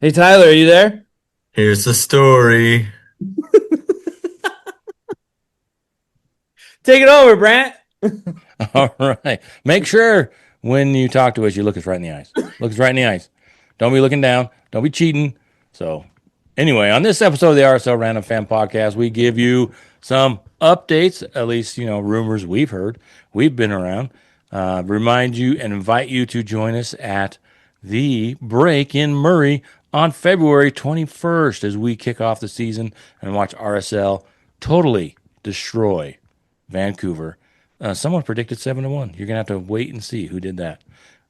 Hey Tyler, are you there? Here's the story. Take it over, Brandt. All right. Make sure when you talk to us, you look us right in the eyes. Look us right in the eyes. Don't be looking down. Don't be cheating. So, anyway, on this episode of the RSL Random Fan Podcast, we give you some updates, at least, rumors we've heard. We've been around. Remind you and invite you to join us at the break in Murray on February 21st as we kick off the season and watch RSL totally destroy Vancouver. Someone predicted 7-1. You're gonna have to wait and see who did that.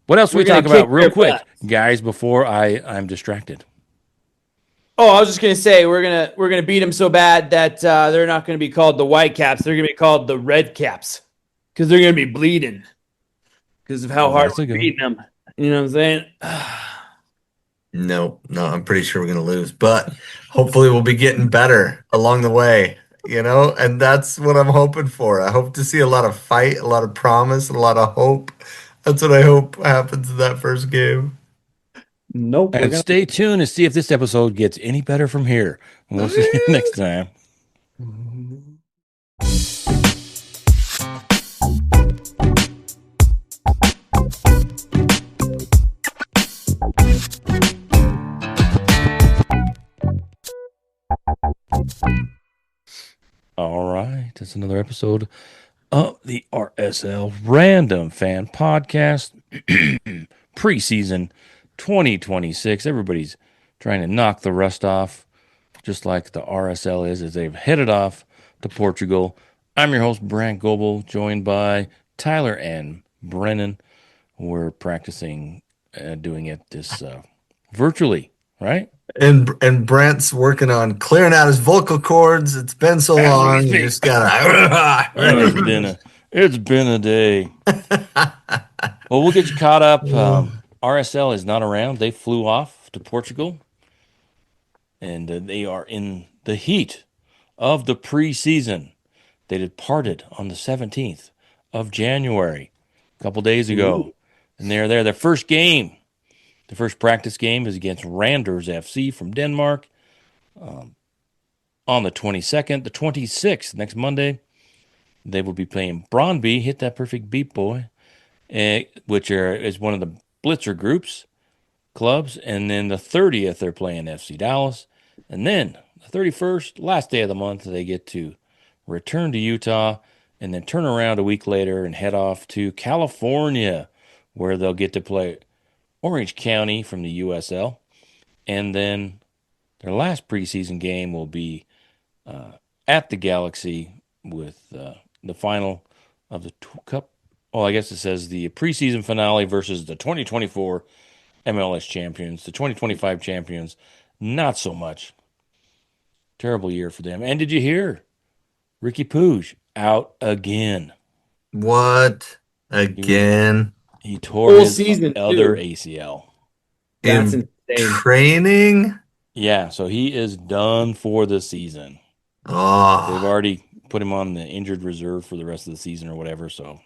What else We're we gonna talk about kick real their quick, butt. guys? Before I'm distracted. Oh, I was just gonna say we're gonna beat them so bad that they're not gonna be called the White Caps. They're gonna be called the Red Caps because they're gonna be bleeding because of how Oh, hard that's we're a good one. beating them. You know what I'm saying? No, I'm pretty sure we're gonna lose, but hopefully we'll be getting better along the way, and that's what I'm hoping for. I hope to see a lot of fight, a lot of promise, a lot of hope. That's what I hope happens in that first game. Nope. We're And gonna. stay tuned to see if this episode gets any better from here. We'll see you next time. All right, that's another episode of the RSL Random Fan Podcast. Preseason 2026. Everybody's trying to knock the rust off, just like the RSL is, as they've headed off to Portugal. I'm your host, Brandt Goebel, joined by Tyler and Brennan. We're practicing doing it this virtually, right? And Brent's working on clearing out his vocal cords. It's been so As we long, you speak. just gotta. Oh, it's been a day. Well, we'll get you caught up. RSL is not around. They flew off to Portugal, and they are in the heat of the preseason. They departed on the 17th of January, a couple days ago, and they're there. Their first game, the first practice game, is against Randers FC from Denmark on the 22nd. The 26th, next Monday, they will be playing Brøndby. Hit that perfect beat, boy. Which is one of the Blitzer groups clubs, and then the 30th they're playing FC Dallas, and then the 31st, last day of the month, they get to return to Utah, and then turn around a week later and head off to California, where they'll get to play Orange County from the USL, and then their last preseason game will be at the Galaxy with the final of the Cup. Well, I guess it says the preseason finale versus the 2024 MLS champions, the 2025 champions. Not so much. Terrible year for them. And did you hear Ricky Puig out again? What He, again? he tore Whole his season other too. ACL. That's In insane. training? Yeah, so he is done for the season. They've Oh. already put him on the injured reserve for the rest of the season or whatever. So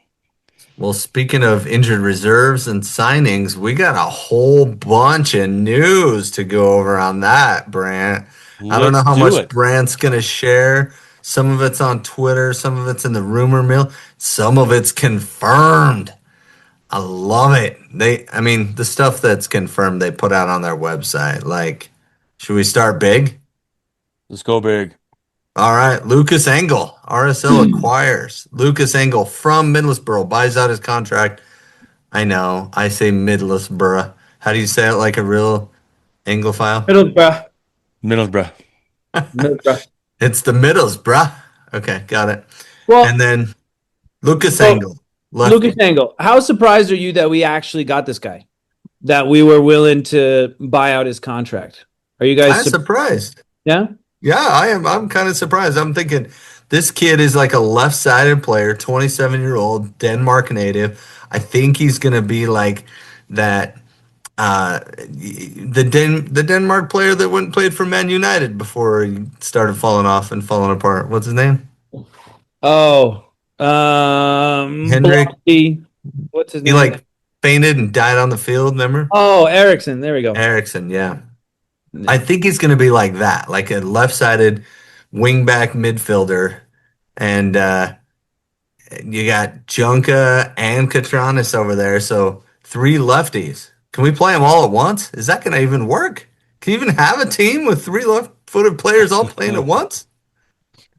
Well, speaking of injured reserves and signings, we got a whole bunch of news to go over on that, Brant. I don't know let's how do much it. Brant's going to share. Some of it's on Twitter, some of it's in the rumor mill, some of it's confirmed. I love it. The stuff that's confirmed they put out on their website. Like, should we start big? Let's go big. All right, Lucas Engel, RSL acquires Lucas Engel from Middlesbrough, buys out his contract. I know, I say Middlesbrough. How do you say it like a real Anglophile? Middlesbrough. Middlesbrough. Middlesbrough. It's the Middlesbrough. Okay, got it. And Well, then Lucas so Engel, left. Lucas Angle, how surprised are you that we actually got this guy? That we were willing to buy out his contract? Are you guys? I'm surprised. Yeah. Yeah, I am. I'm kind of surprised. I'm thinking this kid is like a left-sided player, 27-year-old Denmark native. I think he's gonna be like that. The Denmark player that went and played for Man United before he started falling off and falling apart. What's his name? Oh, Hendrik. Blocky. What's his He name? like fainted and died on the field. Remember? Oh, Erickson. There we go. Ericsson. Yeah. I think he's going to be like that, like a left-sided wing-back midfielder, and you got Junka and Katranis over there, so three lefties. Can we play them all at once? Is that going to even work? Can you even have a team with three left-footed players all playing at once?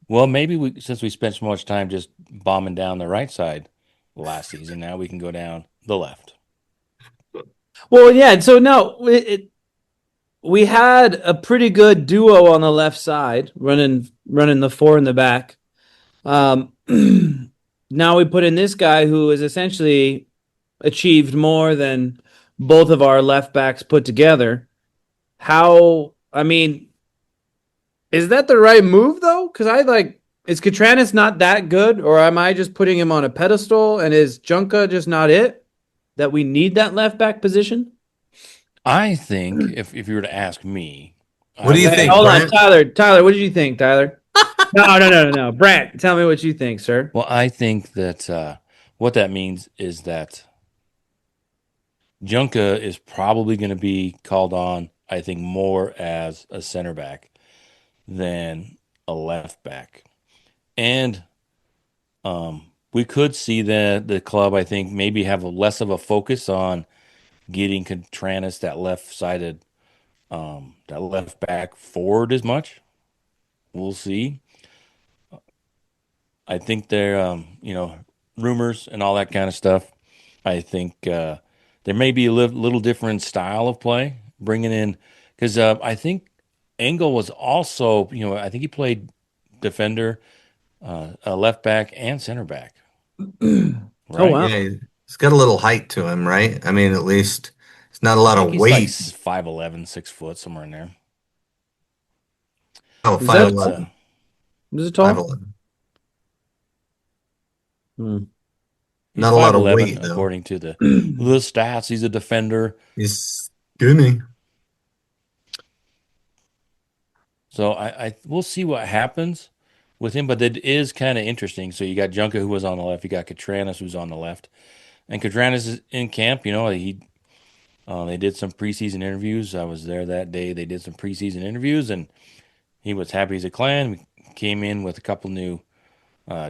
Well, maybe since we spent so much time just bombing down the right side last season, now we can go down the left. Well, yeah. So no, we had a pretty good duo on the left side, running the four in the back. Um, now we put in this guy who has essentially achieved more than both of our left backs put together. How? I mean, is that the right move though? Because is Katranis not that good, or am I just putting him on a pedestal? And is Junka just not it? That we need that left back position? I think if you were to ask me, What I do you would Hey, think, think, hold on, Brent? Tyler. Tyler, what did you think, Tyler? No. Brandt, tell me what you think, sir. well, I think that what that means is that Junka is probably going to be called on, I think, more as a center back than a left back. And we could see the club, I think, maybe have less of a focus on getting Contreras that left back forward as much. We'll see. I think there, rumors and all that kind of stuff. I think there may be a little different style of play bringing in because I think Engel was also, I think he played defender, a left back, and center back, Oh right? wow. Yeah, he's got a little height to him, right? I mean, at least it's not a I lot think of he's like weight. 5'11", 6 foot, somewhere in there. Oh, Is that But 5'11", is it five tall? eleven. Hmm. he's Not a lot of 5'11", weight, though. according to the stats. He's a defender. He's skinny. So I we'll see what happens with him, but it is kind of interesting. So you got Junka who was on the left, you got Katranis who's on the left, and Katranis is in camp. They did some preseason interviews. I was there that day. They did some preseason interviews, and he was happy as a clam. We came in with a couple new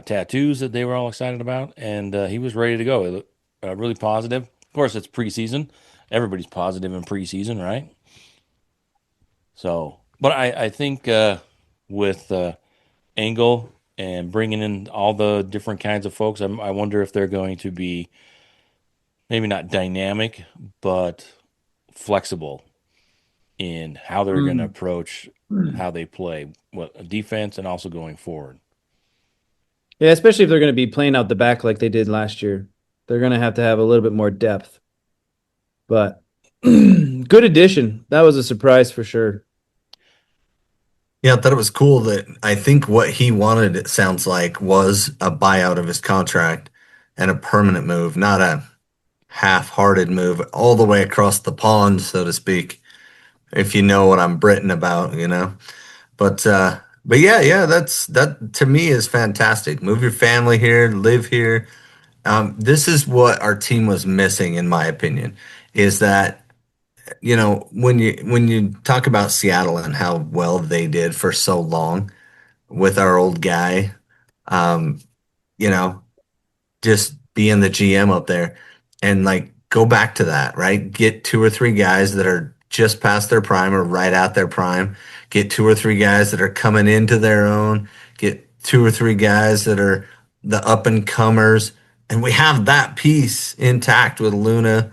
tattoos that they were all excited about, and he was ready to go. It looked really positive. Of course, it's preseason. Everybody's positive in preseason, right? So, but I think with Angle and bringing in all the different kinds of folks, I wonder if they're going to be maybe not dynamic, but flexible in how they're going to Hmm. approach how they play, what defense and also going forward. Yeah, especially if they're going to be playing out the back like they did last year. They're going to have a little bit more depth. But good addition. That was a surprise for sure. Yeah, I thought it was cool that I think what he wanted, it sounds like, was a buyout of his contract and a permanent move, not a half-hearted move all the way across the pond, so to speak, if you know what I'm Britain about. But yeah, that to me is fantastic. Move your family here, live here. This is what our team was missing, in my opinion, is that when you talk about Seattle and how well they did for so long with our old guy, um, you know, just being the GM up there and like go back to that, right? Get two or three guys that are just past their prime or right at their prime. Get two or three guys that are coming into their own. Get two or three guys that are the up and comers. And we have that piece intact with Luna,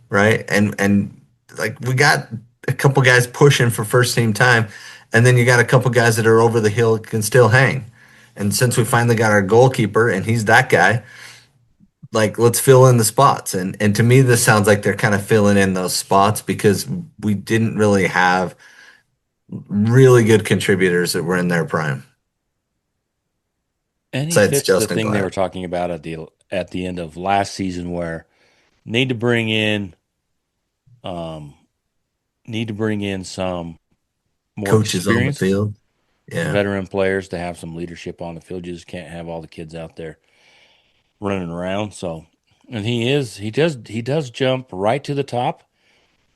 right? And like we got a couple guys pushing for first team time, and then you got a couple guys that are over the hill can still hang. And since we finally got our goalkeeper and he's that guy, like let's fill in the spots. And to me this sounds like they're kind of filling in those spots because we didn't really have really good contributors that were in their prime. And he Besides fits the Justin thing they were Glad. talking about at the end of last season, where need to bring in um, need to bring in some more Coaches on the experienced field. Yeah. veteran players to have some leadership on the field. You just can't have all the kids out there running around. So, and he does jump right to the top.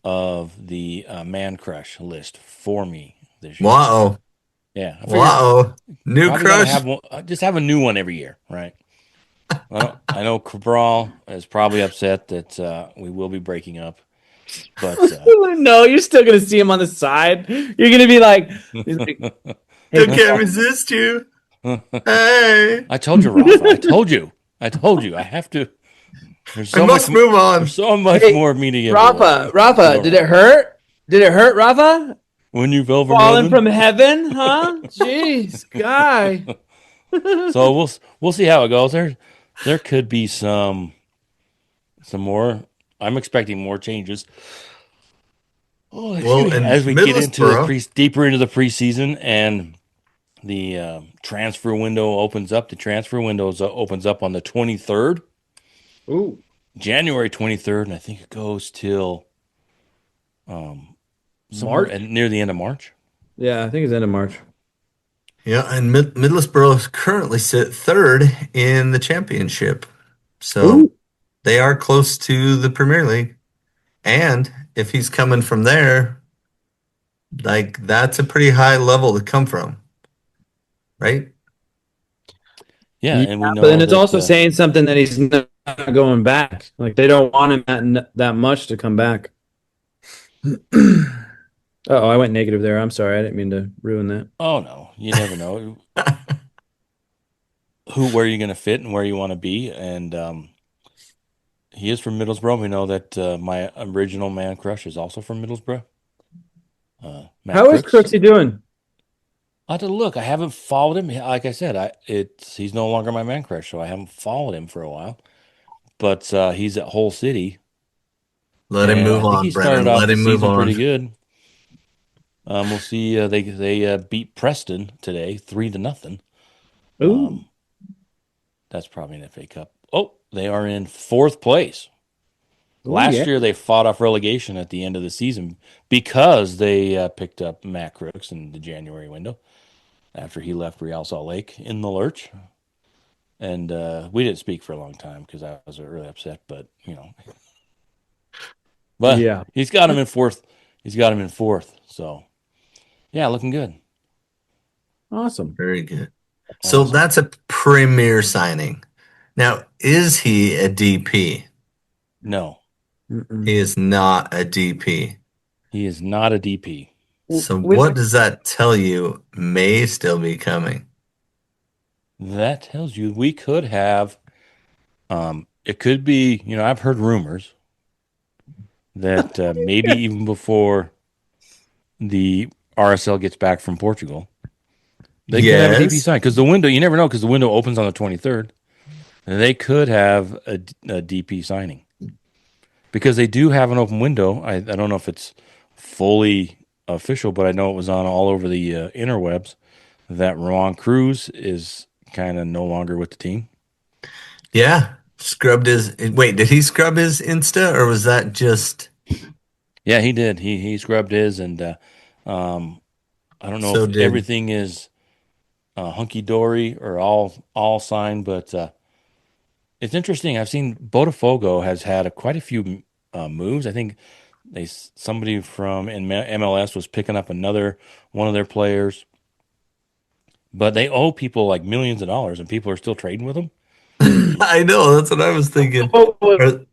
of the man crush list for me this year. Wow. Yeah, I figured Wow. New probably got to crush. have one, just have a new one every year, right? I know Cabral is probably upset that we will be breaking up, but No, you're still gonna see him on the side. You're gonna be like, he's like, hey, I can't resist you. Hey, I told you, Rafa. I told you. I have to. There's I so much. must move There's on. so much hey, more of me to give away. Rafa, Go, did it Rafa. hurt? Did it hurt, Rafa? When you fell from Falling heaven. from heaven, huh? Jeez, guy. So we'll see how it goes. There could be some more. I'm expecting more changes. Oh, excuse Well, me. in As we get into the Middlesbrough, deeper into the preseason and the transfer window opens up, the transfer window opens up on the 23rd, Ooh, January 23rd, and I think it goes till um, somewhere March? near the end of March. Yeah, I think it's end of March. yeah, and Middlesbrough currently sit third in the championship. So Ooh, they are close to the Premier League. And if he's coming from there, like that's a pretty high level to come from, right? Yeah, yeah, and we but then know it's that also saying something that he's not going back. Like they don't want him that much to come back. Oh, I went negative there. I'm sorry. I didn't mean to ruin that. oh no, you never know where you're going to fit and where you want to be, and he is from Middlesbrough. We know that my original man crush is also from Middlesbrough. Matt How is Crooks. Crooksy doing? I have to look. I haven't followed him. Like I said, he's no longer my man crush, so I haven't followed him for a while. But he's at Hull City, Let him and move I think he on, started Brennan. off Let the him move season on. pretty good. We'll see. They beat Preston today, 3-0. Ooh, Um, that's probably an FA Cup. Oh, they are in fourth place. ooh, Last yeah. year they fought off relegation at the end of the season because they picked up Matt Crooks in the January window after he left Real Salt Lake in the lurch. And we didn't speak for a long time because I was really upset. But but Yeah. he's got him in fourth. He's got him in fourth. So yeah, looking good. Awesome. Very good. So Awesome. that's a premier signing. Now, is he a DP? No, He Mm-mm. is not a DP. he is not a DP. So When what does that tell you may still be coming? That tells you we could have. It could be. I've heard rumors that maybe even before the RSL gets back from Portugal, they could have a DP Yes. sign because the window. You never know because the window opens on the 23rd. And they could have a DP signing because they do have an open window. I don't know if it's fully official, but I know it was on all over the interwebs that Ron Cruz is kind of no longer with the team. Yeah. Scrubbed his. Wait, did he scrub his Insta or was that just Yeah, he did. He scrubbed his, and um, I don't know so if did. everything is hunky dory or all signed, but it's interesting. I've seen Botafogo has had quite a few moves. I think somebody from in MLS was picking up another one of their players, but they owe people like millions of dollars, and people are still trading with them. I know, that's what I was thinking. oh, Or-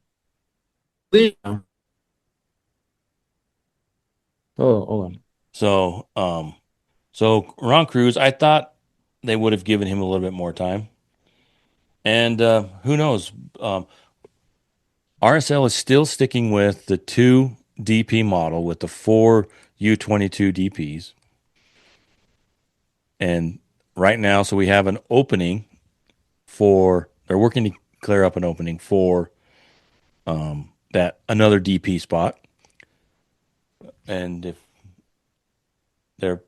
hold on. So Ron Cruz, I thought they would have given him a little bit more time, and who knows? RSL is still sticking with the two DP model with the four U22 DPs, and right now, so we have an opening for. They're working to clear up an opening for that another DP spot. And they're,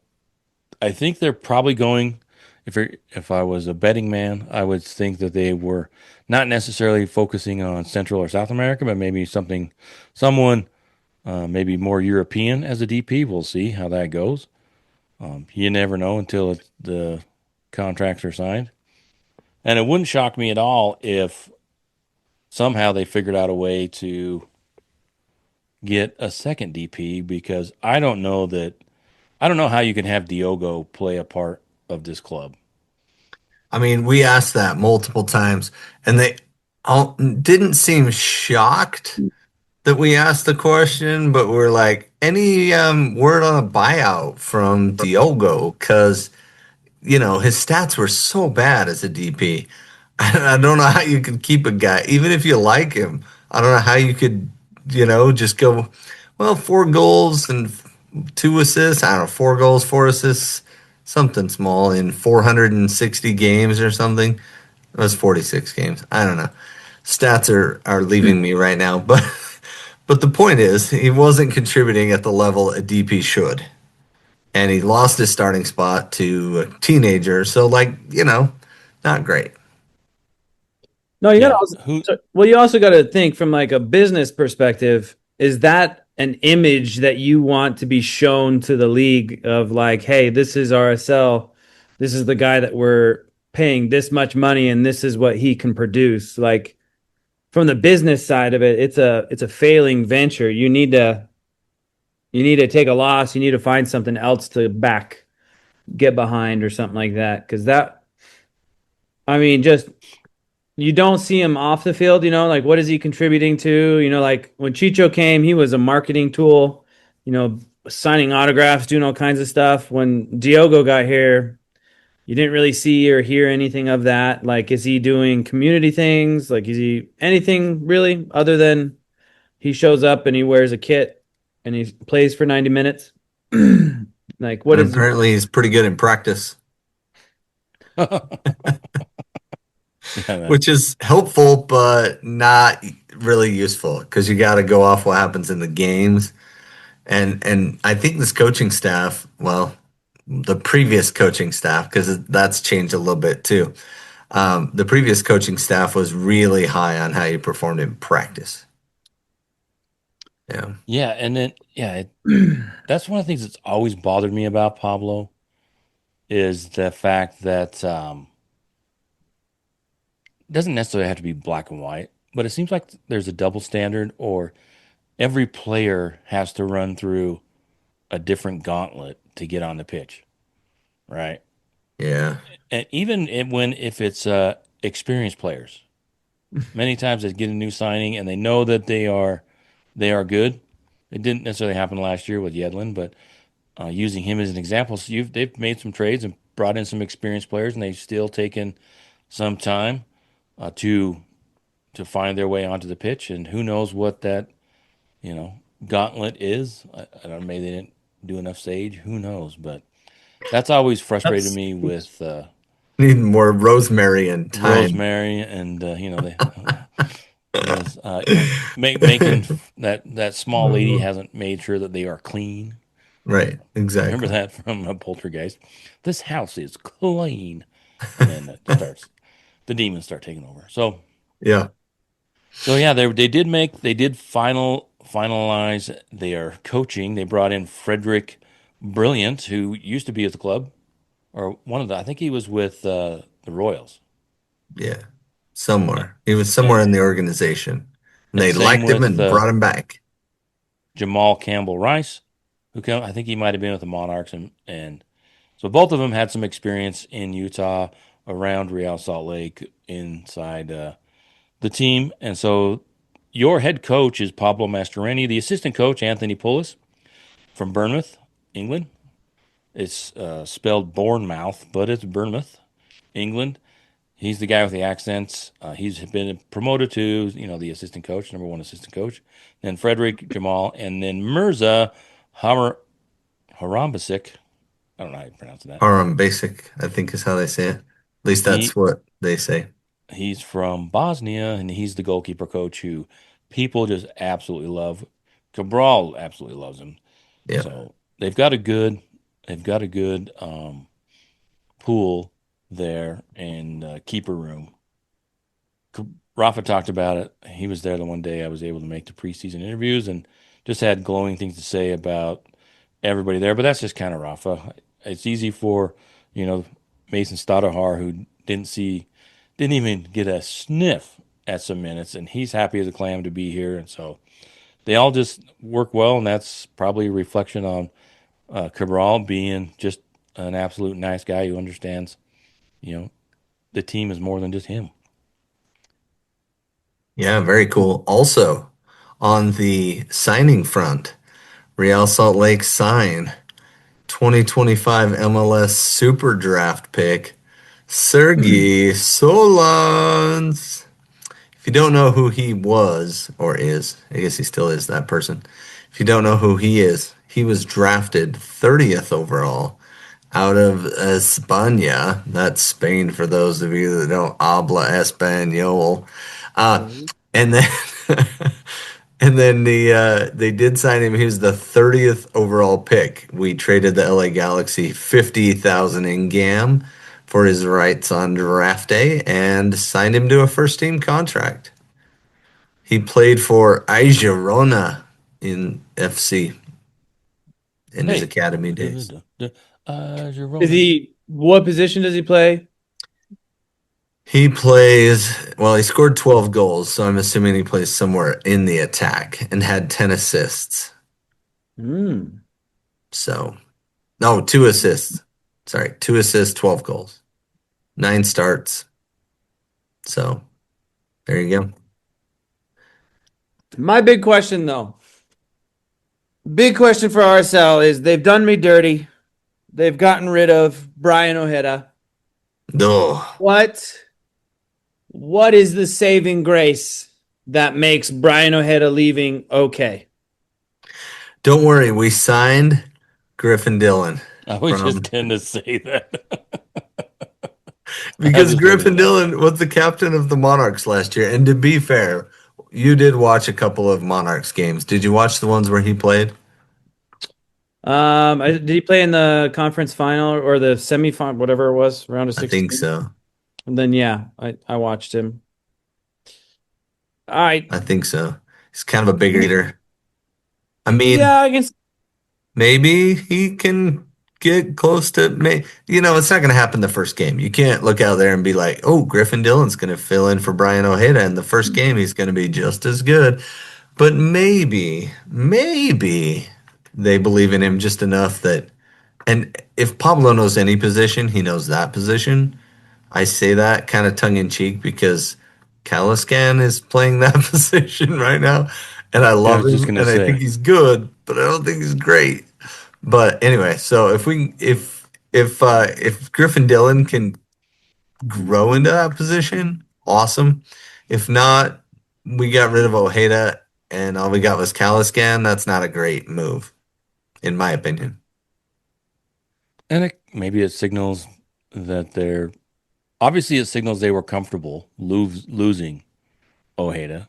I think they're probably going. If I was a betting man, I would think that they were not necessarily focusing on Central or South America, but maybe someone maybe more European as a DP. We'll see how that goes. You never know until the contracts are signed. And it wouldn't shock me at all if somehow they figured out a way to get a second DP because I don't know how you can have Diogo play a part of this club. I mean, we asked that multiple times, and they all didn't seem shocked that we asked the question, but we're like, any word on a buyout from Diogo? Because, his stats were so bad as a DP. I don't know how you could keep a guy, even if you like him. I don't know how you could, just go, well, 4 goals and 2 assists. I don't know, 4 goals, 4 assists, something small in 460 games or something. It was 46 games. I don't know. Stats are leaving me right now, but but the point is he wasn't contributing at the level a DP should. And he lost his starting spot to a teenager. So like, not great. No, you gotta Yeah, also, who well, you also got to think from like a business perspective. Is that an image that you want to be shown to the league of like, hey, this is RSL, this is the guy that we're paying this much money, and this is what he can produce. Like from the business side of it, it's a failing venture. You need to take a loss. You need to find something else to get behind or something like that. Because that, I mean, just you don't see him off the field, like what is he contributing to? Like when Chicho came, he was a marketing tool, signing autographs, doing all kinds of stuff. When Diogo got here, you didn't really see or hear anything of that. Like, is he doing community things? Like, is he anything really other than he shows up and he wears a kit and he plays for 90 minutes? Like, what And is he? apparently he's pretty good in practice, yeah, that, which is helpful, but not really useful because you got to go off what happens in the games. And I think this coaching staff, well, the previous coaching staff, because that's changed a little bit too. The previous coaching staff was really high on how you performed in practice. Yeah. yeah, and then that's one of the things that's always bothered me about Pablo is the fact that it doesn't necessarily have to be black and white, but it seems like there's a double standard or every player has to run through a different gauntlet to get on the pitch, right? Yeah. And even if it's experienced players, many times they get a new signing and they know that they are good. It didn't necessarily happen last year with Yedlin, but using him as an example, so they've made some trades and brought in some experienced players, and they've still taken some time to find their way onto the pitch. And who knows what that gauntlet is? I don't know. Maybe they didn't do enough sage. Who knows? But that's always frustrated That's me with Need more rosemary and thyme. Rosemary and they yes making that small lady hasn't made sure that they are clean. Right. Remember Exactly. that from a Poltergeist? This house is clean, and then the demons start taking over. Yeah. So yeah, they did finalize their coaching. They brought in Frederick Brilliant, who used to be at the club, or one of the. I think he was with the Royals, Yeah. and, Somewhere. He was somewhere and in the organization. And and they same liked him with and brought him back. Jamal Campbell Rice, I think he might have been with the Monarchs, and so both of them had some experience in Utah around Real Salt Lake inside the team, and so your head coach is Pablo Mastroeni, the assistant coach Anthony Pulis from Bournemouth, England. It's spelled Bournemouth, but it's Bournemouth, England. He's the guy with the accents. He's been promoted to, the assistant coach, number one assistant coach. Then Frederick Jamal, and then Mirza Hamar Harambasic. I don't know how you pronounce that. Haram Basic, I think is how they say it. At least that's He what they say. he's from Bosnia, and he's the goalkeeper coach who people just absolutely love. Cabral absolutely loves him. Yeah. So they've got a good pool there and keeper room. Rafa talked about it. He was there the one day I was able to make the preseason interviews and just had glowing things to say about everybody there. But that's just kind of Rafa. It's easy for, you know, Mason Stoddard, who didn't even get a sniff at some minutes, and he's happy as a clam to be here. And so they all just work well, and that's probably a reflection on Cabral being just an absolute nice guy who understands, you know, the team is more than just him. Yeah, very cool. Also, on the signing front, Real Salt Lake sign 2025 MLS Super Draft pick Sergey Solans. If you don't know who he was or is, I guess he still is that person. If you don't know who he is, he was drafted 30th overall out of España. That's Spain for those of you that don't habla español. Uh, and then and then they did sign him. He was the 30th overall pick. We traded the LA Galaxy 50,000 in GAM for his rights on draft day and signed him to a first team contract. He played for Girona in FC in his Hey, academy days. Is Girona. he? What position does he play? He plays, well, he scored 12 goals, so I'm assuming he plays somewhere in the attack and had 10 assists. Hmm. So, no, two assists. Sorry, two assists, 12 goals, nine starts. So, there you go. My big question, though, big question for RSL is they've done me dirty. They've gotten rid of Brian Ojeda. Oh, What? What is the saving grace that makes Brian Ojeda leaving okay? don't worry, we signed Griffin Dillon I was just from tend to say that. I was because just looking Griffin it up. Dillon was the captain of the Monarchs last year. And to be fair, you did watch a couple of Monarchs games. Did you watch the ones where he played? Did he play in the conference final or the semifinal, whatever it was, round of I think 16? so. And then yeah, I watched him. I I think so. He's kind of a big leader. I mean, yeah, I guess maybe he can get close to may. It's not going to happen the first game. You can't look out there and be like, "Oh, Griffin Dillon's going to fill in for Brian Ojeda in the first game. He's going to be just as good." But maybe they believe in him just enough that. And if Pablo knows any position, he knows that position. I say that kind of tongue in cheek because Caliscan is playing that position right now, and I Yeah, I love was just him, gonna and I think say. he's good, but I don't think he's great. But anyway, so if Griffin Dillon can grow into that position, awesome. If not, we got rid of Ojeda, and all we got was Caliscan. That's not a great move, in my opinion. And maybe it signals that they're obviously it signals they were comfortable losing Ojeda,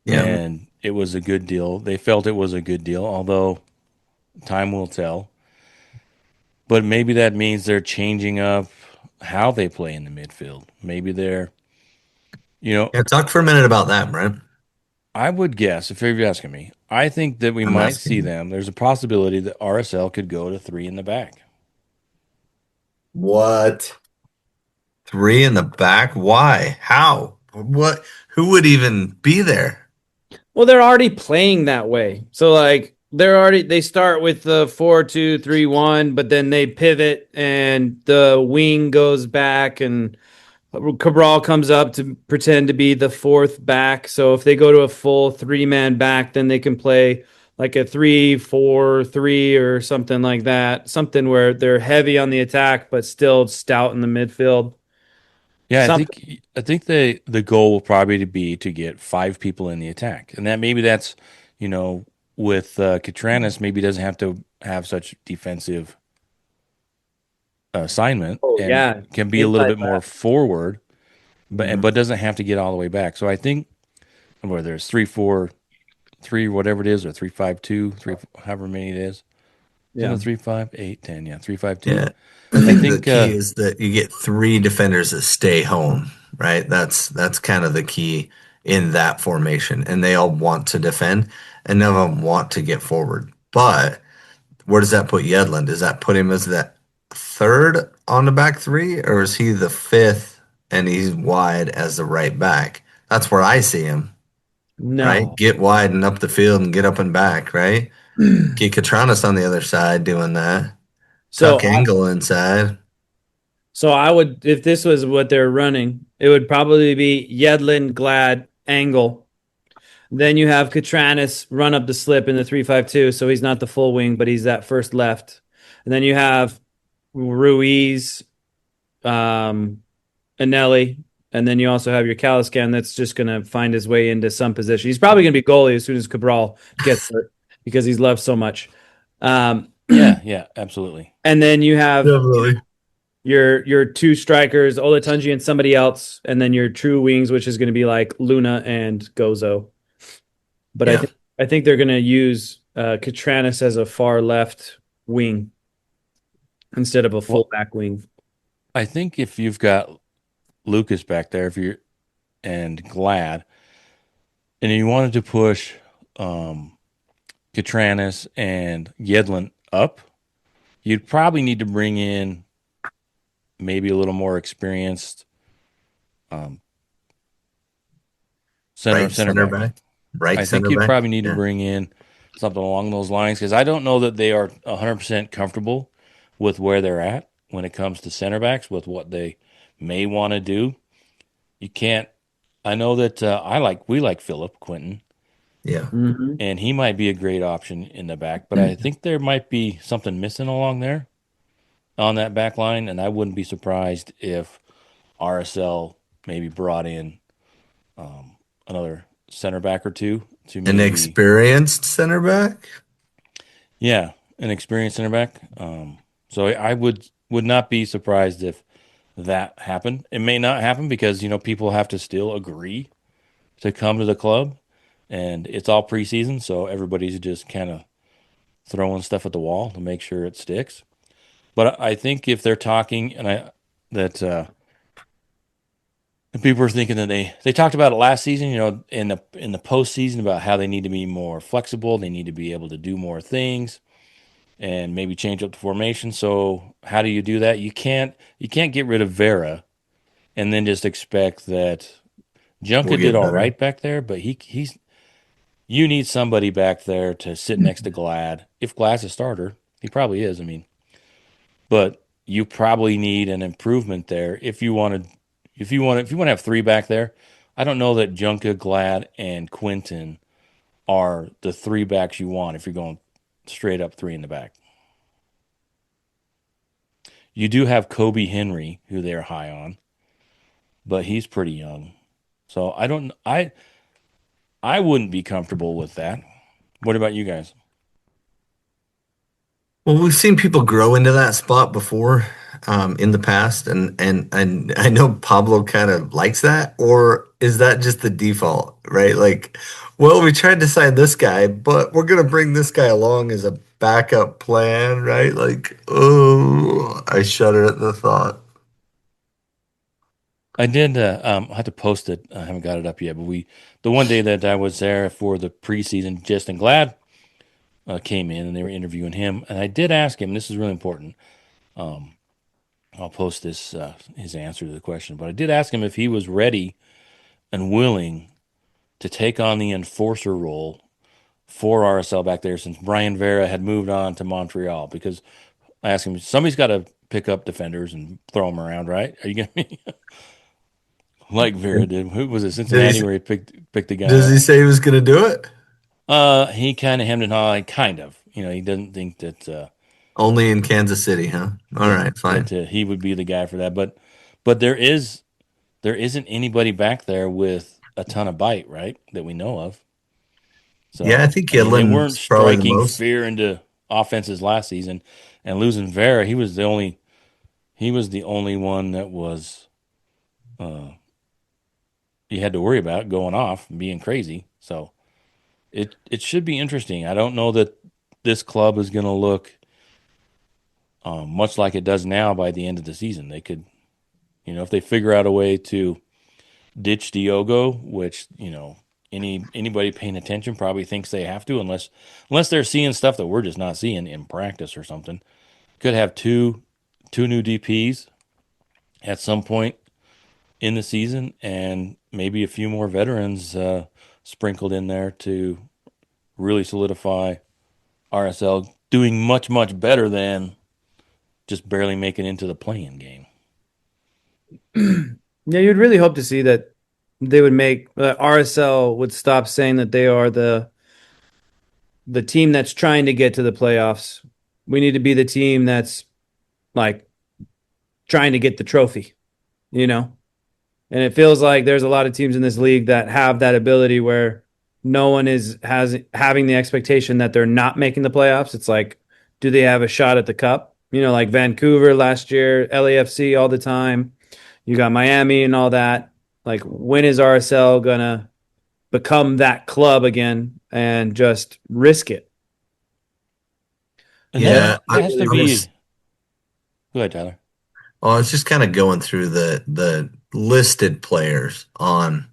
Yeah. and it was a good deal. They felt it was a good deal, although time will tell. But maybe that means they're changing up how they play in the midfield. Maybe they're, you know, Yeah, talk for a minute about that, Brent. I would guess if you're asking me, I think that we I'm might see asking. them. There's a possibility that RSL could go to three in the back. What? Three in the back? Why? How? What? Who would even be there? well, they're already playing that way. So like they start with the 4-2-3-1, but then they pivot and the wing goes back and Cabral comes up to pretend to be the fourth back. So if they go to a full three-man back, then they can play like a 3-4-3 or something like that. Something where they're heavy on the attack but still stout in the midfield. Yeah, I Something. think I think the goal will probably be to get five people in the attack, and that maybe that's you know with Catranis maybe doesn't have to have such defensive assignment Oh and yeah, can be a little inside bit more back. forward, but Mhm. but doesn't have to get all the way back. So I think whether it's 3-4-3, whatever it is, or 3-5-2, three however many it is. Is it Yeah. a 3-5-8-10? Yeah, 3-5-2. Yeah. I I think the think key is that you get three defenders that stay home, right? That's kind of the key in that formation. And they all want to defend and none of them want to get forward. But where does that put Yedlin? Does that put him as that third on the back three, or is he the fifth and he's wide as the right back? That's where I see him. right? No. Get wide and up the field and get up and back, right? Get Katranis on the other side doing that. So Tuck Angle inside. So I would, if this was what they're running, it would probably be Yedlin, Glad, Angle. Then you have Katranis run up the slip in the 3-5-2, so he's not the full wing, but he's that first left. And then you have Ruiz, um, Anelli, and then you also have your Caliscan that's just going to find his way into some position. He's probably going to be goalie as soon as Cabral gets hurt because he's loved so much. Yeah, yeah, absolutely. And then you have Definitely. your two strikers, Olatunji and somebody else, and then your true wings, which is going to be like Luna and Gozo. But Yeah. I think they're going to use Katranis as a far left wing instead of a full Well, back wing. I think if you've got Lucas back there, if you're and Glad, and you wanted to push um, Katranis and Yedlin up, you'd probably need to bring in maybe a little more experienced um, Right center center back. back. Right I think center you'd back. probably need to Yeah. bring in something along those lines because I don't know that they are 100% comfortable with where they're at when it comes to center backs with what they may want to do. You can't. I know that we like Philip Quinton, Yeah. Mm-hmm. and he might be a great option in the back, but I think there might be something missing along there on that back line, and I wouldn't be surprised if RSL maybe brought in another center back or two to An maybe, experienced center back. yeah, an experienced center back. So I would not be surprised if that happened. It may not happen because people have to still agree to come to the club, and it's all preseason, so everybody's just kind of throwing stuff at the wall to make sure it sticks. But I think if they're talking, and I that people are thinking that they talked about it last season, in the postseason about how they need to be more flexible, they need to be able to do more things, and maybe change up the formation. So how do you do that? You can't get rid of Vera and then just expect that We'll Junka did get all better. right back there, but he's you need somebody back there to sit next to Glad. If Glad's a starter, he probably is. I mean, but you probably need an improvement there if you want to have three back there. I don't know that Junka, Glad, and Quinton are the three backs you want if you're going straight up three in the back. You do have Kobe Henry, who they're high on, but he's pretty young. So I wouldn't be comfortable with that. What about you guys? Well, we've seen people grow into that spot before, in the past, and I know Pablo kind of likes that, or is that just the default, right? Like, well, we tried to sign this guy, but we're gonna bring this guy along as a backup plan, right? Like, oh, I shudder at the thought. I did. I had to post it. I haven't got it up yet, but the one day that I was there for the preseason, Justin Glad came in and they were interviewing him, and I did ask him. This is really important. Um, I'll post this his answer to the question, but I did ask him if he was ready and willing to take on the enforcer role for RSL back there since Brian Vera had moved on to Montreal. Because I asked him, somebody's got to pick up defenders and throw them around, right? Are you gonna be like Vera did? Who was it? Did Cincinnati, where he picked the guy does he up. say he was gonna do it? He kind of hemmed and hawed, kind of. He doesn't think that Only in Kansas City, huh? All that right, that fine. he would be the guy for that. But there isn't anybody back there with a ton of bite, right? That we know of. Yeah, I So think I mean, they weren't Yedlin's probably the striking most. fear into offenses last season, and losing Vera, he was the only one that was uh, you had to worry about going off and being crazy. So it should be interesting. I don't know that this club is going to look much like it does now by the end of the season. They could, if they figure out a way to ditch Diogo, which anybody paying attention probably thinks they have to, unless they're seeing stuff that we're just not seeing in practice or something. Could have two new DPs at some point in the season, and maybe a few more veterans sprinkled in there to really solidify RSL doing much, much better than just barely making into the playing game. Yeah, you'd really hope to see that they would make RSL would stop saying that they are the team that's trying to get to the playoffs. We need to be the team that's like trying to get the trophy, you know? And it feels like there's a lot of teams in this league that have that ability where no one is has having the expectation that they're not making the playoffs. It's like, do they have a shot at the cup? You know, like Vancouver last year, LAFC all the time. You got Miami and all that. Like, when is RSL gonna become that club again and just risk it? And that Yeah, Yeah, I, has to I be. was Go ahead, Tyler. I was just kind of going through the listed players on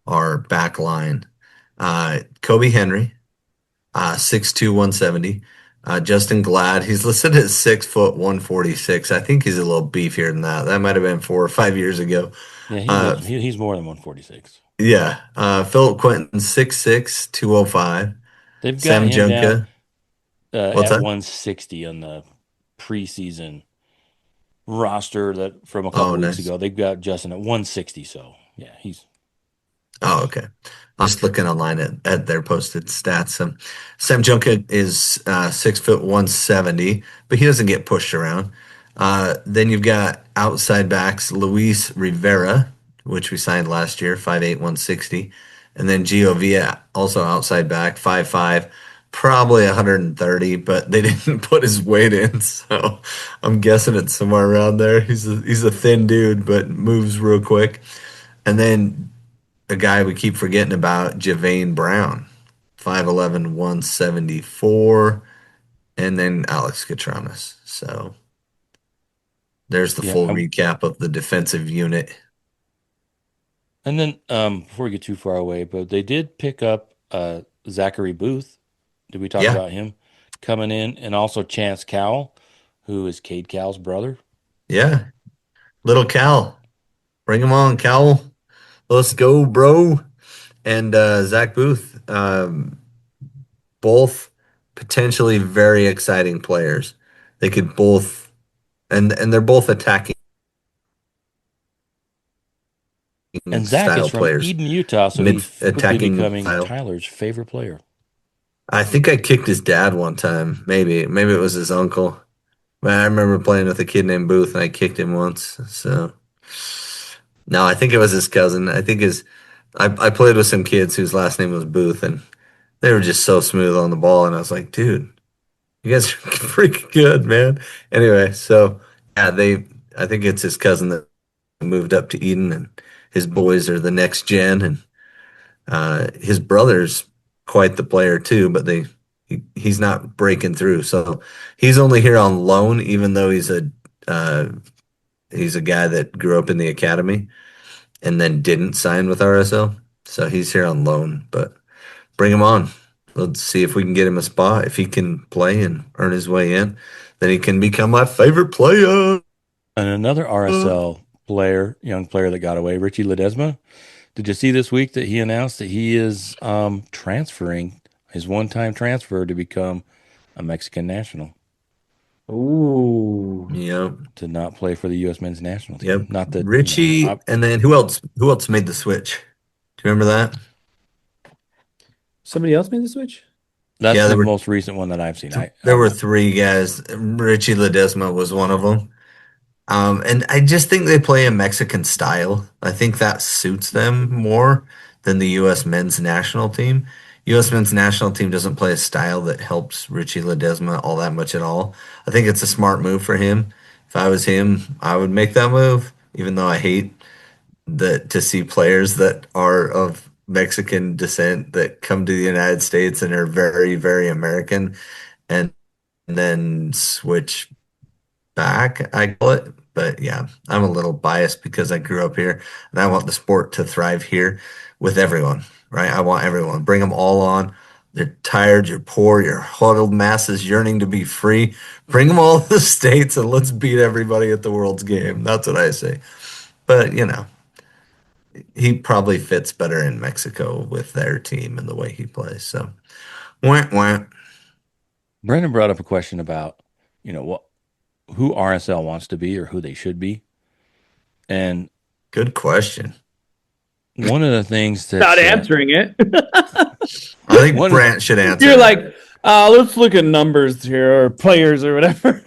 our back line. Kobe Henry, 6'2", 170. Justin Glad, he's listed at 6 foot 146. I think he's a little beefier than that. That might have been 4 or 5 years ago. Yeah, he Uh, looks. He's more than 146. yeah. Philip Quinton, 6'6", 205. They've got Sam him down Junka. What's at that? 160 on the preseason roster that from a Oh, couple weeks nice. ago. They've got Justin at 160. So yeah, he's Oh, okay. I was looking online at their posted stats. Sam Junka is 6 foot 170, but he doesn't get pushed around. Then you've got outside backs Luis Rivera, which we signed last year, 5'8", 160. And then Gio Villa, also outside back, 5'5", probably 130, but they didn't put his weight in, so I'm guessing it's somewhere around there. He's a thin dude, but moves real quick. And then a guy we keep forgetting about, Javane Brown, 5'11", 174, and then Alex Catranas. So there's the yeah. full recap of the defensive unit. And then before we get too far away, but they did pick up Zachary Booth. Did we talk Yeah, about him coming in, and also Chance Cowell, who is Cade Cowell's brother? yeah. Little Cal. Bring him on, Cal. Let's go, bro. And Zach Booth, both potentially very exciting players. They could both, and they're both attacking And Zach is style from players, Eden, Utah, so mid he's quickly attacking becoming style. Tyler's favorite player. I think I kicked his dad one time. Maybe it was his uncle. But I remember playing with a kid named Booth, and I kicked him once. So no, I think it was his cousin. I played with some kids whose last name was Booth, and they were just so smooth on the ball. And I was like, dude, you guys are freaking good, man. Anyway, so yeah, I think it's his cousin that moved up to Eden, and his boys are the next gen, and his brother's quite the player too, but he's not breaking through. So he's only here on loan, even though uh, he's a guy that grew up in the academy and then didn't sign with RSL. So he's here on loan, but bring him on. Let's see if we can get him a spot. If he can play and earn his way in, then he can become my favorite player. And another RSL player, young player that got away, Richie Ledesma. Did you see this week that he announced that he is transferring his one-time transfer to become a Mexican national Ooh. Yep, to not play for the U.S. men's national yep. team? Not that, Richie, and then who else? Who else made the switch? Do you remember that? Somebody else made the switch? that's Yeah, the most recent one that I've seen. there I'm were not. three guys. Richie Ledesma was one of them. And I just think they play a Mexican style. I think that suits them more than the U.S. men's national team. U.S. men's national team doesn't play a style that helps Richie Ledesma all that much at all. I think it's a smart move for him. If I was him, I would make that move, even though I hate that to see players that are of Mexican descent that come to the United States and are very, very American and then switch back, I call it. But yeah, I'm a little biased because I grew up here and I want the sport to thrive here with everyone, right? I want everyone. Bring them all on. They're tired, you're poor, you're huddled masses yearning to be free. Bring them all to the States and let's beat everybody at the world's game. That's what I say. But, he probably fits better in Mexico with their team and the way he plays. So, wah, wah. Brennan brought up a question about, what who RSL wants to be or who they should be. And Good question. one of the things Not that's answering it. I think one Brandt should answer You're that. like, let's look at numbers here or players or whatever.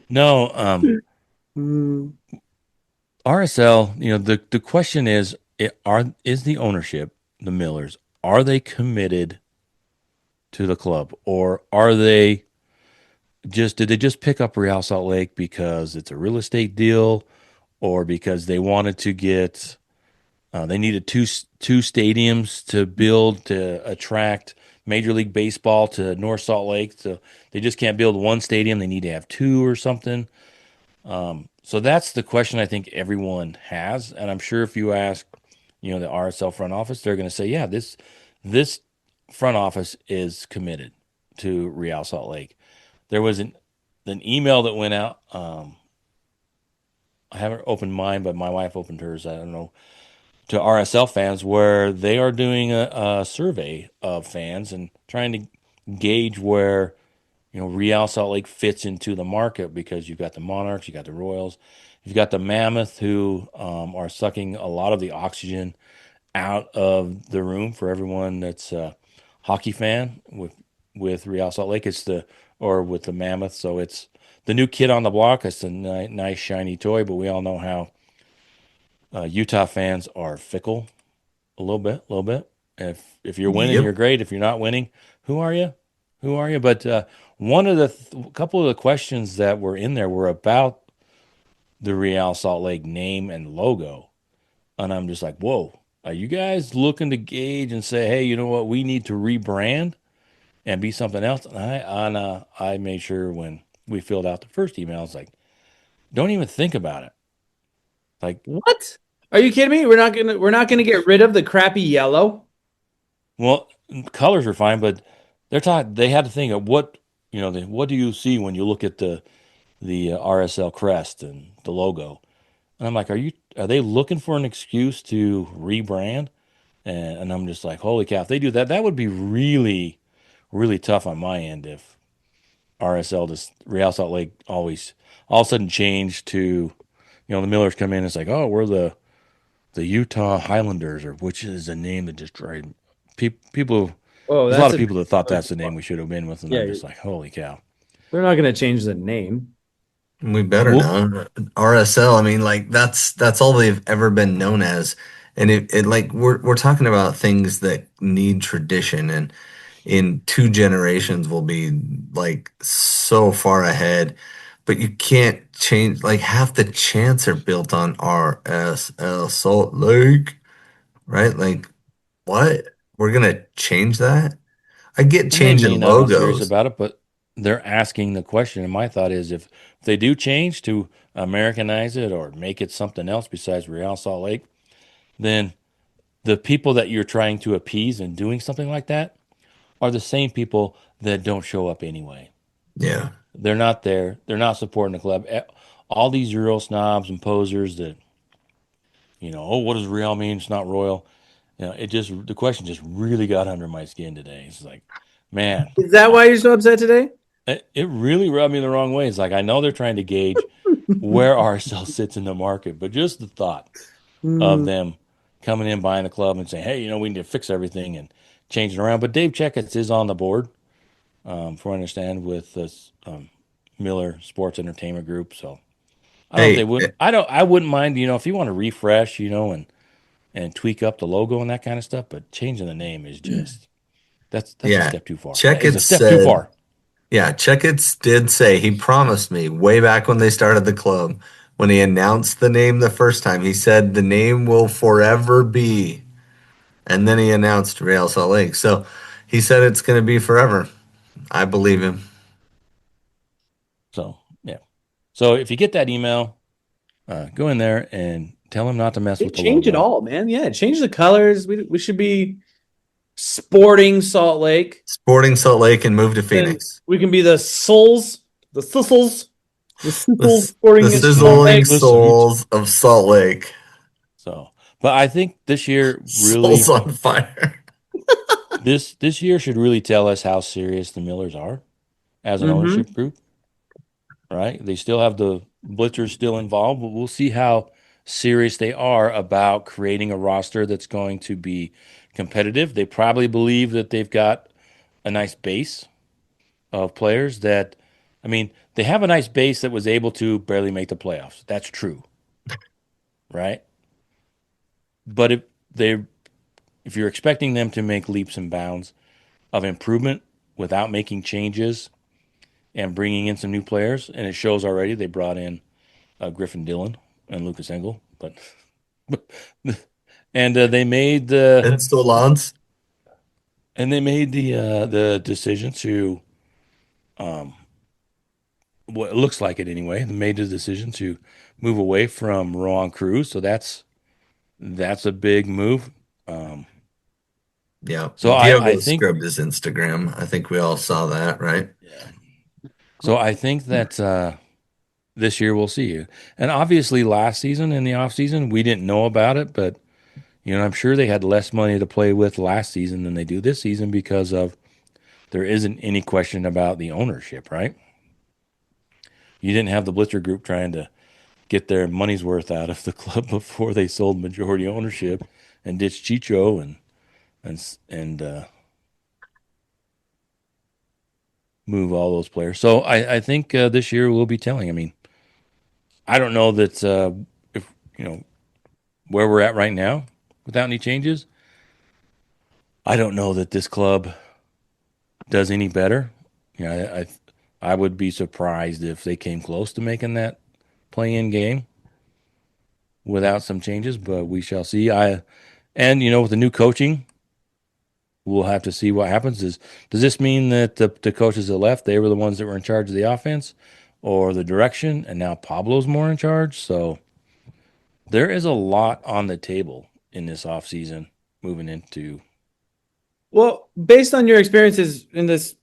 no Hmm. RSL, the question is the ownership, the Millers, are they committed to the club, or are they did they just pick up Real Salt Lake because it's a real estate deal, or because they wanted to get they needed two stadiums to build to attract Major League Baseball to North Salt Lake, so they just can't build one stadium, they need to have two or something. So that's the question I think everyone has, and I'm sure if you ask, the RSL front office, they're going to say, yeah, this front office is committed to Real Salt Lake. There was an email that went out. I haven't opened mine, but my wife opened hers. I don't know, to RSL fans, where they are doing a survey of fans and trying to gauge where Real Salt Lake fits into the market, because you've got the Monarchs, you got the Royals, you've got the Mammoth, who are sucking a lot of the oxygen out of the room for everyone that's a hockey fan with Real Salt Lake. Or with the Mammoth, so it's the new kid on the block. It's a nice shiny toy, but we all know how Utah fans are fickle a little bit, a little bit. If you're winning, you're Yep. great. If you're not winning, who are you? Who are you? But one of the couple of the questions that were in there were about the Real Salt Lake name and logo, and I'm just like, whoa, are you guys looking to gauge and say, hey, you know what, we need to rebrand and be something else? And I made sure when we filled out the first email, I was like, don't even think about it. Like, What? Are you kidding me? We're not gonna get rid of the crappy yellow. well, colors are fine, but they had to think of what what do you see when you look at the RSL crest and the logo? And I'm like, are they looking for an excuse to rebrand? And I'm just like, holy cow, if they do that, that would be really, really tough on my end if RSL, just Real Salt Lake, always all of a sudden changed to, the Millers come in and it's like, oh, we're the Utah Highlanders, or which is a name that just drives people. Oh, There's a lot that's of a people that thought that's the name we should have been with, and yeah. I'm just like, holy cow. They're not gonna change the name. We better Well, not. RSL, I mean, like that's all they've ever been known as. And it like we're talking about things that need tradition, and in 2 generations will be like so far ahead. But you can't change, like half the chants are built on RSL Salt Lake, right? Like what? We're gonna change that? I get and they may changing not be serious logos. about it, but they're asking the question. And my thought is, if they do change to Americanize it or make it something else besides Real Salt Lake, then the people that you're trying to appease and doing something like that are the same people that don't show up anyway. Yeah. They're not there. They're not supporting the club. All these Euro snobs and posers that, oh, what does Real mean? It's not royal. The question just really got under my skin today. It's like, man, Is that why you're so upset today? it really rubbed me the wrong way. It's like, I know they're trying to gauge where RSL sits in the market, but just the thought of Hmm. them coming in, buying the club, and saying, hey, we need to fix everything and change it around. But Dave Checketts is on the board, from what I understand, with this Miller Sports Entertainment Group. So I don't know if they Hey, would. I wouldn't mind, if you want to refresh, and tweak up the logo and that kind of stuff. But changing the name is just that's a yeah. step too far. That is a Checkett step too said, far. yeah, Checketts did say he promised me way back when they started the club, when he announced the name the first time, he said the name will forever be. And then he announced Real Salt Lake. So he said it's going to be forever. I believe him. So yeah. So if you get that email, go in there and tell them not to mess They with the change it logo. all, man. Yeah, change the colors. We should be Sporting Salt Lake. Sporting Salt Lake and move to Then Phoenix. we can be the Souls, the Thistles, the The, Thistles the Sporting Salt sizzling Lake. Listen. souls of Salt Lake. So, But I think this year Souls really on fire. this year should really tell us how serious the Millers are as an Mm-hmm. ownership group, right? They still have the blitzers still involved, but we'll see how serious they are about creating a roster that's going to be competitive. They probably believe that they've got a nice base of players that, I mean, they have a nice base that was able to barely make the playoffs. That's true, right? But if you're expecting them to make leaps and bounds of improvement without making changes and bringing in some new players, and it shows already. They brought in Griffin Dillon and Lucas Engel, but and they made the And Solans. the decision to um, what it looks like it anyway. They made the decision to move away from Rowan Cruz, so that's a big move. Um, Yeah. so I Diogo think scrubbed his Instagram. I think we all saw that, right? yeah. So I think that this year we'll see you. And obviously last season in the off season we didn't know about it, but I'm sure they had less money to play with last season than they do this season because of there isn't any question about the ownership, right? You didn't have the Blitzer Group trying to get their money's worth out of the club before they sold majority ownership and ditched Chicho and move all those players. So I think this year will be telling. I mean, I don't know that if where we're at right now without any changes. I don't know that this club does any better. I would be surprised if they came close to making that play-in game without some changes, but we shall see. And with the new coaching, we'll have to see what happens. Does this mean that the coaches that left, they were the ones that were in charge of the offense or the direction, and now Pablo's more in charge? So there is a lot on the table in this offseason moving into. Well, based on your experiences in this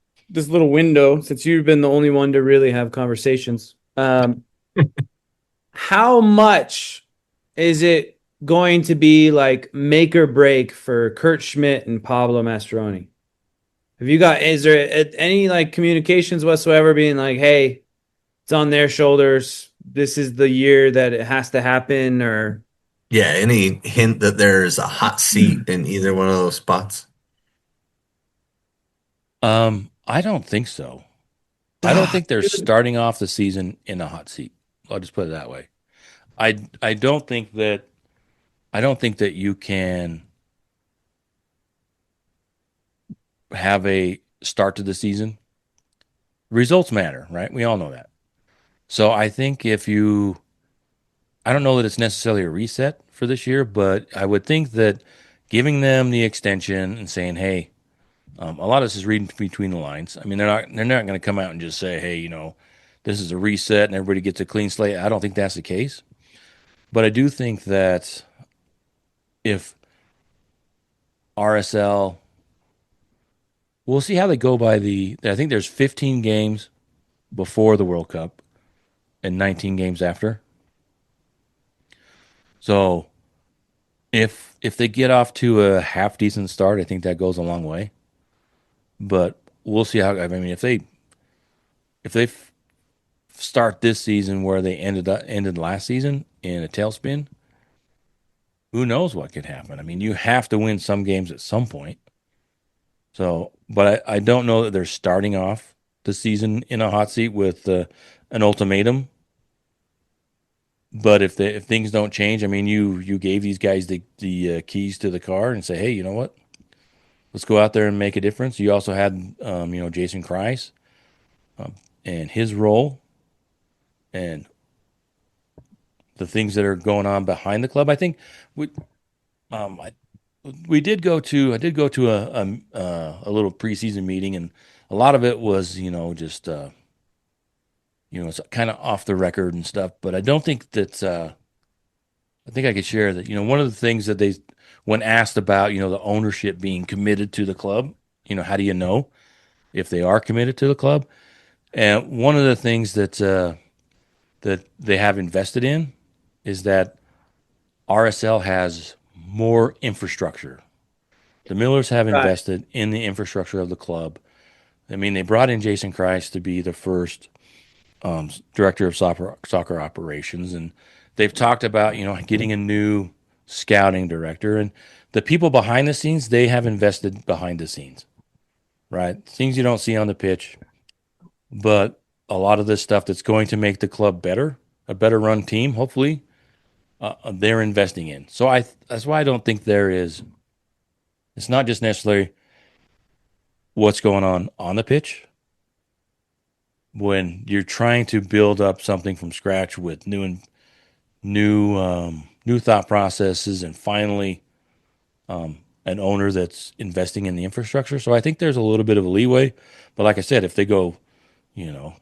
little window, since you've been the only one to really have conversations, how much is it going to be like make or break for Kurt Schmidt and Pablo Mastroeni? Is there any like communications whatsoever being like, hey, it's on their shoulders. This is the year that it has to happen, or Yeah, any hint that there's a hot seat in either one of those spots? I don't think so. I don't think they're starting off the season in a hot seat. I'll just put it that way. I don't think that you can have a start to the season. Results matter, right? We all know that. So I think I don't know that it's necessarily a reset for this year, but I would think that giving them the extension and saying, hey, a lot of this is reading between the lines. I mean, they're not going to come out and just say, hey, this is a reset and everybody gets a clean slate. I don't think that's the case. But I do think that if RSL, we'll see how they go I think there's 15 games before the World Cup and 19 games after. So if they get off to a half decent start, I think that goes a long way. But we'll see how. I mean, if they start this season where they ended last season in a tailspin, who knows what could happen? I mean, you have to win some games at some point. So, but I don't know that they're starting off the season in a hot seat with an ultimatum. But if things don't change, I mean, you gave these guys the keys to the car and say, hey, you know what? Let's go out there and make a difference. You also had Jason Kreis um, and his role and the things that are going on behind the club. I think we um, I, we did go to I did go to a little preseason meeting, and a lot of it was just it's kind of off the record and stuff. But I don't think that I think I could share that. One of the things that when asked about the ownership being committed to the club, how do you know if they are committed to the club? And one of the things that they have invested in is that RSL has more infrastructure. The Millers have Right. invested in the infrastructure of the club. I mean, they brought in Jason Christ to be the first director of soccer operations, and they've talked about getting a new scouting director, and the people behind the scenes they have invested behind the scenes, right? Things you don't see on the pitch, but a lot of this stuff that's going to make the club better, a better run team, hopefully, they're investing in. So that's why I don't think there is. It's not just necessarily what's going on the pitch. When you're trying to build up something from scratch with new thought processes, and finally an owner that's investing in the infrastructure. So I think there's a little bit of a leeway. But like I said, if they go, you know,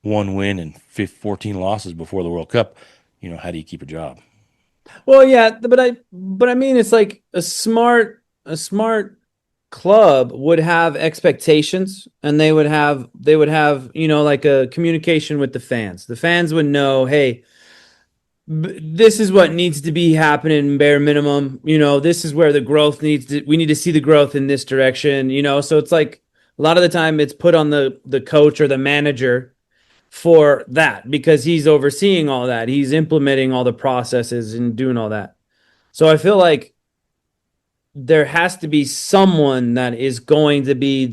one win and 14 losses before the World Cup, how do you keep a job? Well, yeah, but I mean, it's like a smart club would have expectations, and they would have like a communication with the fans. The fans would know, hey, this is what needs to be happening bare minimum. This is where the growth we need to see the growth in this direction. So it's like a lot of the time it's put on the coach or the manager for that, because he's overseeing all that. He's implementing all the processes and doing all that. So I feel like there has to be someone that is going to be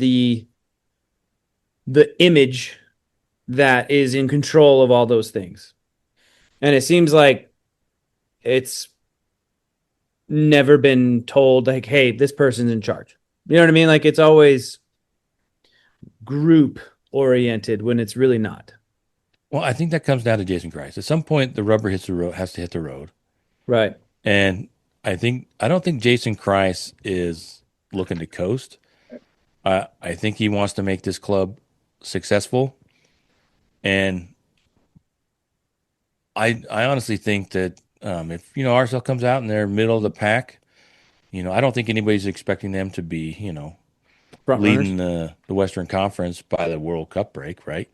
the image that is in control of all those things. And it seems like it's never been told, like, hey, this person's in charge. You know what I mean? Like, it's always group oriented when it's really not. Well, I think that comes down to Jason Christ. At some point, the rubber hits the road, has to hit the road, Right. and I don't think Jason Christ is looking to coast. I think he wants to make this club successful, and I honestly think that if RSL comes out and they're middle of the pack, I don't think anybody's expecting them to be Front runners. leading the Western Conference by the World Cup break, right?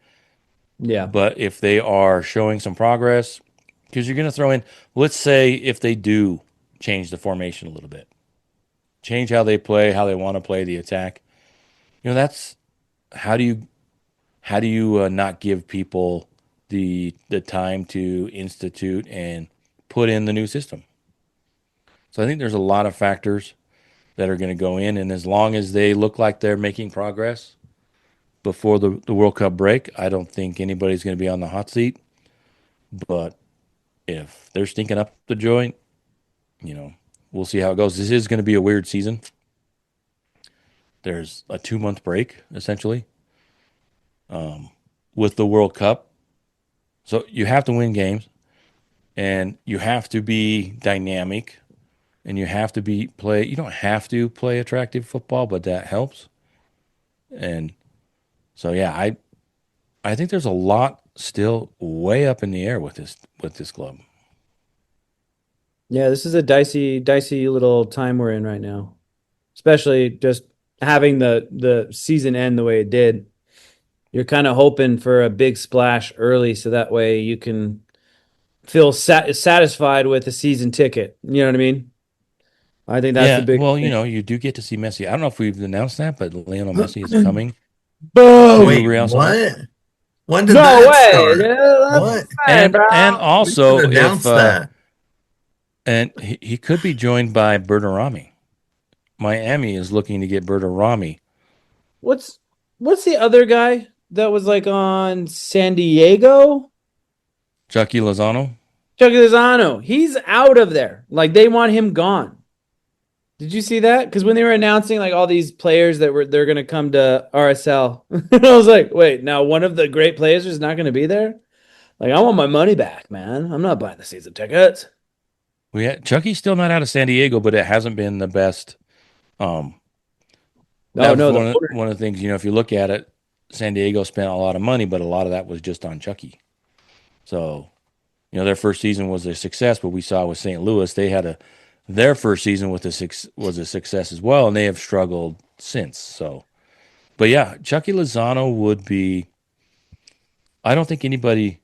Yeah. But if they are showing some progress, because you're going to throw in, let's say if they do change the formation a little bit, change how they play, how they want to play the attack, that's how do you not give people the time to institute and put in the new system? So I think there's a lot of factors that are going to go in, and as long as they look like they're making progress before the World Cup break, I don't think anybody's going to be on the hot seat. But if they're stinking up the joint, you know, we'll see how it goes. This is going to be a weird season. There's a 2 month break essentially with the World Cup, so you have to win games, and you have to be dynamic, and you have to be play. You don't have to play attractive football, but that helps. And so yeah, I think there's a lot still way up in the air with this club. Yeah, this is a dicey little time we're in right now. Especially just having the season end the way it did. You're kind of hoping for a big splash early, so that way you can feel satisfied with a season ticket. You know what I mean? I think that's the Yeah, big well, thing. you do get to see Messi. I don't know if we've announced that, but Lionel Messi is coming to Boom! Wait, Real Salt. what? When did No that way, dude. start? That's What? right, bro. And We should also if announce that. and he could be joined by Bertarami. Miami is looking to get Bertarami. What's what's the other guy that was like on San Diego? Chucky Lozano. Chucky Lozano. He's out of there. Like, they want him gone. Did you see that? Because when they were announcing like all these players they're gonna come to RSL, I was like, wait, now one of the great players is not gonna be there? Like, I want my money back, man. I'm not buying the season tickets. Chucky's still not out of San Diego, but it hasn't been the best. Um, that Oh was no, the one of the things. If you look at it, San Diego spent a lot of money, but a lot of that was just on Chucky. So their first season was a success, but we saw with St. Louis they had their first season was a success as well, and they have struggled since. So, but yeah, Chucky Lozano would be. I don't think anybody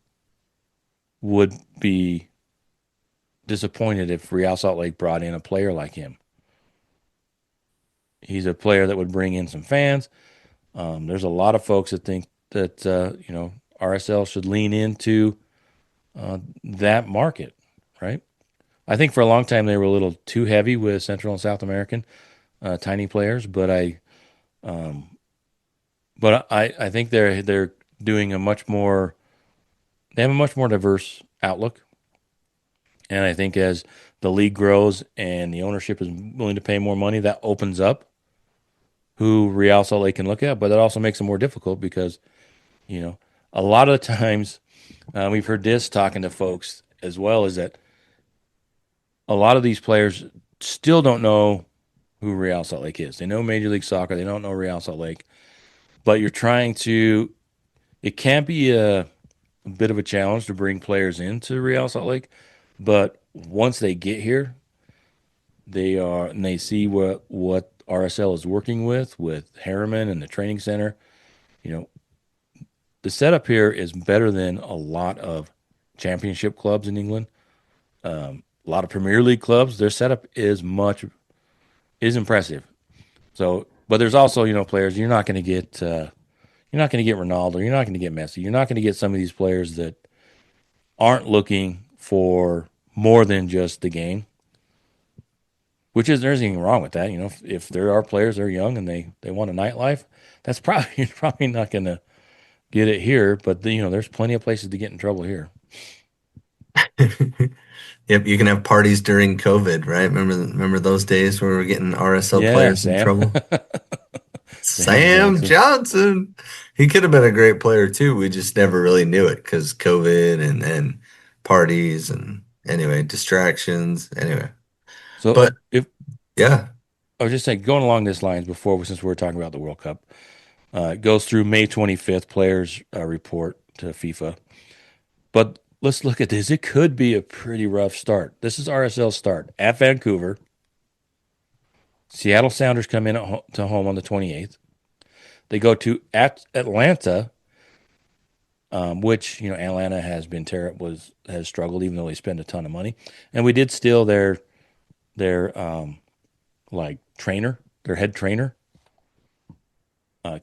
would be disappointed if Real Salt Lake brought in a player like him. He's a player that would bring in some fans. There's a lot of folks that think that RSL should lean into that market, right? I think for a long time they were a little too heavy with Central and South American tiny players, but I think they're doing a much more they have a much more diverse outlook, and I think as the league grows and the ownership is willing to pay more money, that opens up who Real Salt Lake can look at, but that also makes it more difficult because you know a lot of the times we've heard this talking to folks as well is that a lot of these players still don't know who Real Salt Lake is. They know Major League Soccer, they don't know Real Salt Lake, but you're trying to. It can be a bit of a challenge to bring players into Real Salt Lake, but once they get here, they see what RSL is working with Harriman and the training center. You know, the setup here is better than a lot of championship clubs in England. A lot of Premier League clubs, their setup is impressive. So, but there's also players you're not going to get. You're not going to get Ronaldo. You're not going to get Messi. You're not going to get some of these players that aren't looking for more than just the game. Which is there's anything wrong with that. If there are players that are young and they want a nightlife, that's probably you're probably not going to get it here. But there's plenty of places to get in trouble here. Yep, you can have parties during COVID, right? Remember those days where we were getting RSL Yeah, players in Sam. trouble? Sam Sam Johnson. Johnson. He could have been a great player too. We just never really knew it because COVID and parties and anyway, distractions. Anyway. So But if yeah, I was just saying, going along these lines before, since we were talking about the World Cup, it goes through May 25th. Players report to FIFA. But let's look at this. It could be a pretty rough start. This is RSL's start at Vancouver. Seattle Sounders come in to home on the 28th. They go to at Atlanta, which Atlanta has been has struggled even though they spend a ton of money. And we did steal their like trainer, their head trainer,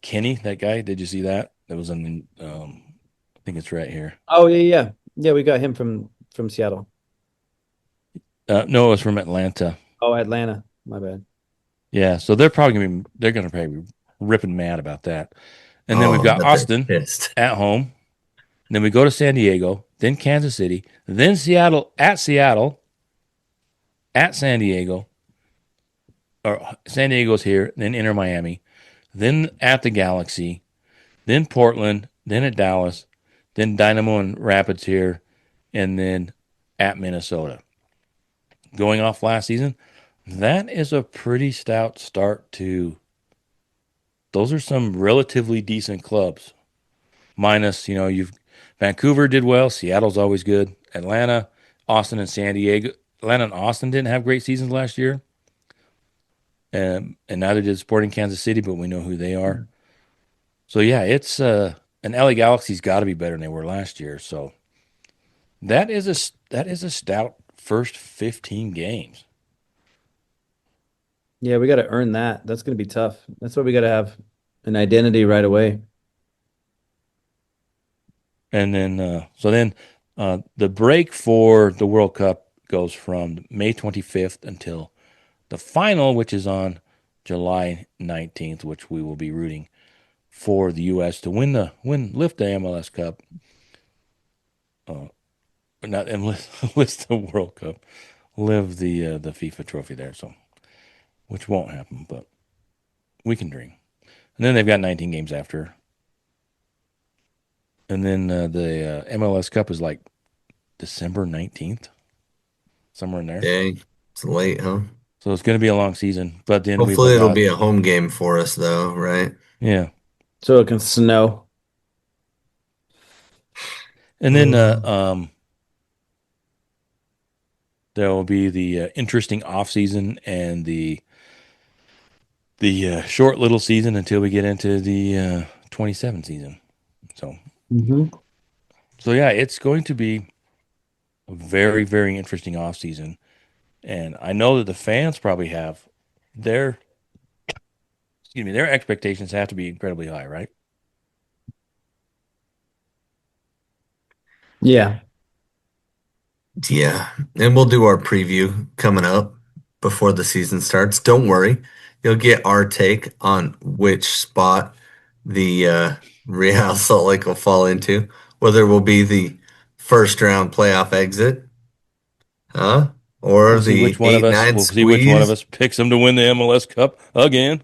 Kenny. That guy. Did you see that? That was in. I think it's right here. Oh yeah, yeah, yeah. We got him from Seattle. No, it was from Atlanta. Oh, Atlanta. My bad. Yeah, so they're gonna probably be ripping mad about that. And then we've oh, I got bet they're Austin pissed. at home. Then we go to San Diego, then Kansas City, then Seattle, at San Diego, or San Diego's here, then Inter Miami, then at the Galaxy, then Portland, then at Dallas, then Dynamo and Rapids here, and then at Minnesota. Going off last season, that is a pretty stout start to. Those are some relatively decent clubs. Minus, you've Vancouver did well, Seattle's always good. Atlanta, Austin, and San Diego. Atlanta and Austin didn't have great seasons last year, and neither did Sporting Kansas City, but we know who they are. So yeah, it's an LA Galaxy's got to be better than they were last year. So that is a stout first 15 games. Yeah, we got to earn that. That's going to be tough. That's why we got to have an identity right away. And then the break for the World Cup goes from May 25th until the final, which is on July 19th, which we will be rooting for the U.S. to lift the MLS Cup, not and lift the World Cup, live the FIFA trophy there. So, which won't happen, but we can dream. And then they've got 19 games after, and then the MLS Cup is like December 19th, somewhere in there. Dang, it's late, huh? So it's going to be a long season. But then we've Hopefully it'll got be a home game for us though, right? yeah, So it can snow. and then Mm. there will be the interesting off season and the short little season until we get into the 27 season. So Hmm. so yeah, it's going to be a very, very interesting offseason. And I know that the fans probably have their, excuse me, their expectations have to be incredibly high, right? Yeah. Yeah, and we'll do our preview coming up before the season starts. Don't worry, you'll get our take on which spot the Real Salt Lake will fall into, whether it will be the first round playoff exit, huh? Or We'll see the which one of eight us. nine We'll see which one of squeeze. us picks them to win the MLS Cup again.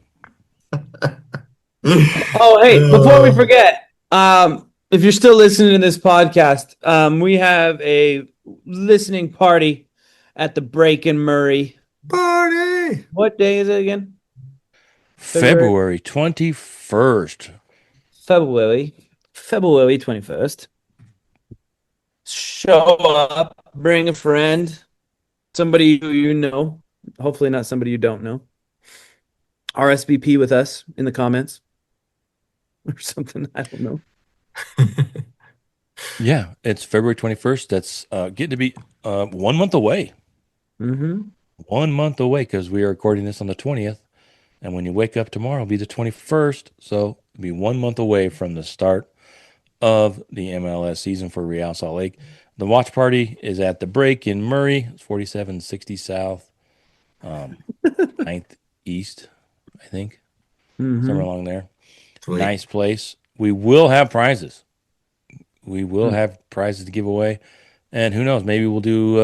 Oh, hey, before we Uh, forget, if you're still listening to this podcast, we have a listening party at the Break in Murray. Party! What day is it again? February. February 21st. February 21st. Show up, bring a friend, somebody who you know, hopefully not somebody you don't know. RSVP with us in the comments or something. I don't know. Yeah, it's February 21st. That's getting to be 1 month away. Mm-hmm. 1 month away because we are recording this on the 20th. And when you wake up tomorrow, it'll be the 21st. So it'll be 1 month away from the start of the MLS season for Real Salt Lake. The watch party is at the Break in Murray, 4760 South, 9th East, I think, somewhere Mm-hmm. along there. Sweet. Nice place. We will have prizes. We will have prizes to give away. And who knows, maybe we'll do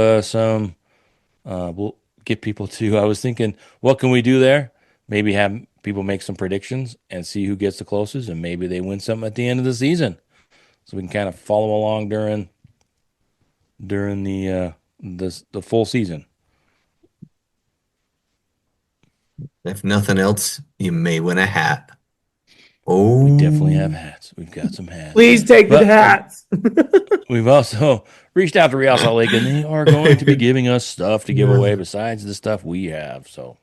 we'll get people to, I was thinking, what can we do there? Maybe have people make some predictions and see who gets the closest, and maybe they win something at the end of the season. So we can kind of follow along during the full season. If nothing else, you may win a hat. We definitely have Oh, hats. We've got some hats. Please take the But hats. we've also reached out to Real Salt Lake, and they are going to be giving us stuff to give away besides the stuff we have. So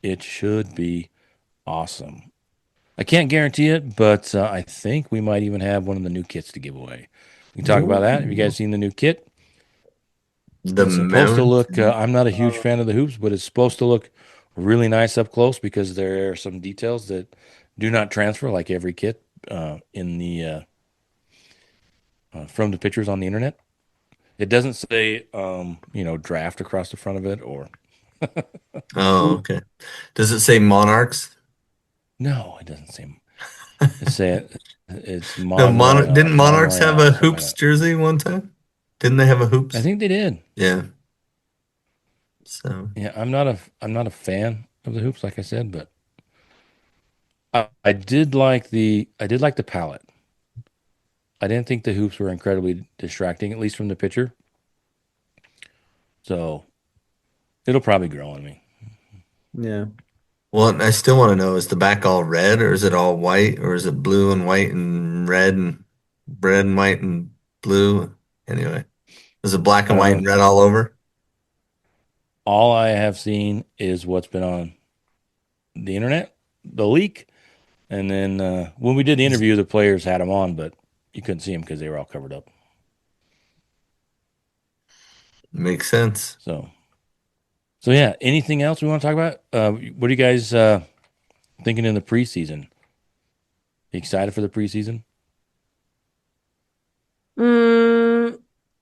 it should be awesome. I can't guarantee it, but I think we might even have one of the new kits to give away. We can talk about that. Have you guys seen the new kit? the It's supposed to look, mountain. I'm not a huge fan of the hoops, but it's supposed to look really nice up close because there are some details that do not transfer like every kit in the from the pictures on the internet. It doesn't say, draft across the front of it or Oh, okay. Does it say Monarchs? no, it doesn't say. It say it's No, Mon Royal, didn't Mon Monarchs have a Royal, something like hoops that. jersey one time? Didn't they have a I hoops? think they did. Yeah. So Yeah, I'm not a fan of the hoops, like I said, but I did like the palette. I didn't think the hoops were incredibly distracting, at least from the picture. So it'll probably grow on me. Yeah. well, I still want to know, is the back all red or is it all white or is it blue and white and red and white and blue? Anyway, is it black and white Uh, and red all over? all I have seen is what's been on the internet, the leak, and then when we did the interview, the players had them on, but you couldn't see them because they were all covered up. Makes sense. So yeah. Anything else we want to talk about? What are you guys thinking in the preseason? Excited for the preseason? Mm,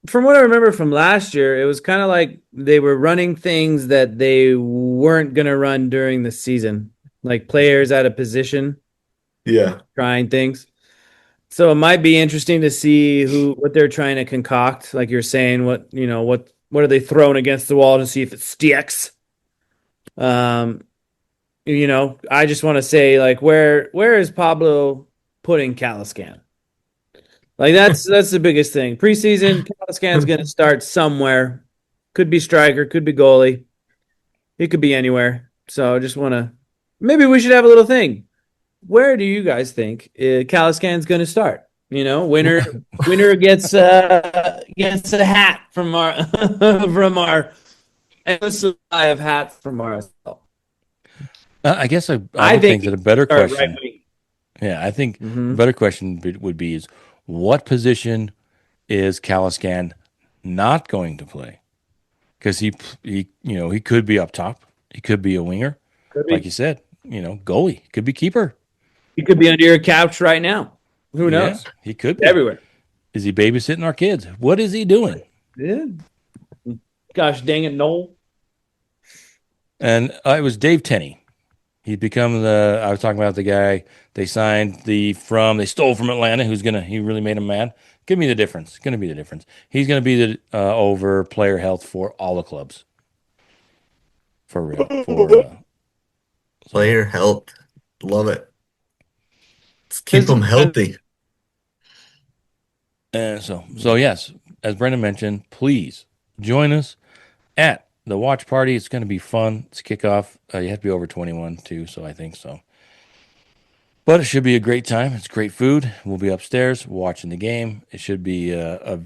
from what I remember from last year, it was kind of like they were running things that they weren't going to run during the season, like players out of position, Yeah. trying things. So it might be interesting to see what they're trying to concoct. Like you're saying, what are they throwing against the wall to see if it sticks? Um, I just want to say, like, where is Pablo putting Caliscan? Like that's the biggest thing. Preseason, Caliscan's going to start somewhere. Could be striker, could be goalie. It could be anywhere. So I just want to. Maybe we should have a little thing. Where do you guys think Caliscan's going to start? Winner gets a hat from our from our endless supply of hats from RSL. I guess I I would think think he that a should better start right question. wing. Yeah, I think a Mm-hmm. better question would be is what position is Caliscan not going to play because he he could be up top. He could be a winger, Could like be. you said. Goalie could be keeper. He could be under your couch right now. Who Yeah, knows? he could be. Everywhere. Is he babysitting our kids? What is he doing? Yeah. Gosh dang it, Noel. And it was Dave Tenney. He'd become I was talking about the guy they signed they stole from Atlanta, he really made him mad. Give me the difference. Going to be the difference. He's going to be the over player health for all the clubs. For real. Player health. Love it. Let's keep Because them healthy. And so yes, as Brennan mentioned, please join us at the watch party. It's going to be fun. It's kickoff. You have to be over 21 too, so I think so. But it should be a great time. It's great food. We'll be upstairs watching the game. It should be a